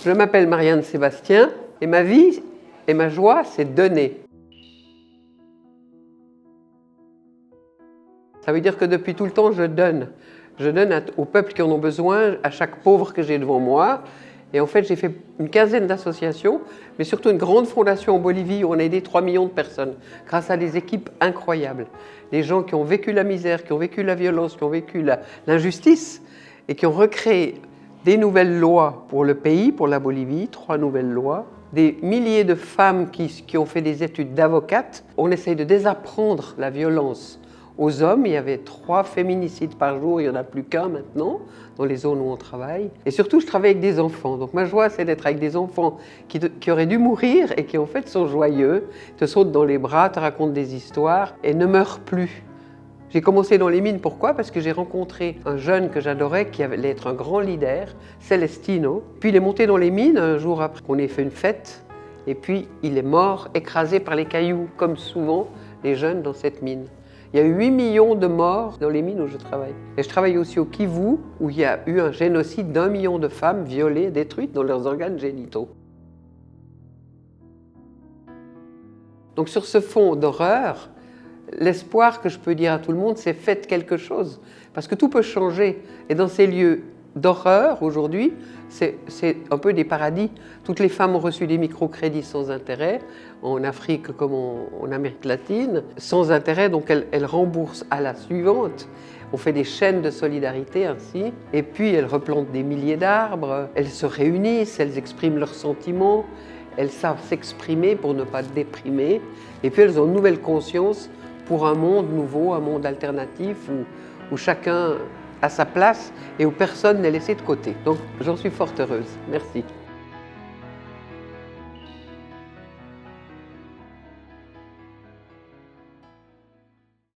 Je m'appelle Marianne Sébastien et ma vie et ma joie, c'est donner. Ça veut dire que depuis tout le temps, je donne. Je donne aux peuples qui en ont besoin, à chaque pauvre que j'ai devant moi. Et en fait, j'ai fait une quinzaine d'associations, mais surtout une grande fondation en Bolivie où on a aidé 3 millions de personnes grâce à des équipes incroyables. Des gens qui ont vécu la misère, qui ont vécu la violence, qui ont vécu l'injustice et qui ont recréé des nouvelles lois pour le pays, pour la Bolivie, 3 nouvelles lois. Des milliers de femmes qui ont fait des études d'avocates. On essaye de désapprendre la violence aux hommes. Il y avait 3 féminicides par jour, il n'y en a plus qu'un maintenant, dans les zones où on travaille. Et surtout, je travaille avec des enfants. Donc ma joie, c'est d'être avec des enfants qui auraient dû mourir et qui en fait sont joyeux, te sautent dans les bras, te racontent des histoires et ne meurent plus. J'ai commencé dans les mines, pourquoi? Parce que j'ai rencontré un jeune que j'adorais, qui allait être un grand leader, Celestino. Puis il est monté dans les mines un jour après qu'on ait fait une fête, et puis il est mort, écrasé par les cailloux, comme souvent les jeunes dans cette mine. Il y a eu 8 millions de morts dans les mines où je travaille. Et je travaille aussi au Kivu, où il y a eu un génocide d'1 million de femmes violées, détruites dans leurs organes génitaux. Donc sur ce fond d'horreur, l'espoir que je peux dire à tout le monde, c'est faites quelque chose. Parce que tout peut changer. Et dans ces lieux d'horreur, aujourd'hui, c'est un peu des paradis. Toutes les femmes ont reçu des microcrédits sans intérêt, en Afrique comme en Amérique latine, sans intérêt, donc elles remboursent à la suivante. On fait des chaînes de solidarité ainsi, et puis elles replantent des milliers d'arbres, elles se réunissent, elles expriment leurs sentiments, elles savent s'exprimer pour ne pas déprimer, et puis elles ont une nouvelle conscience pour un monde nouveau, un monde alternatif où chacun a sa place et où personne n'est laissé de côté. Donc j'en suis fort heureuse. Merci.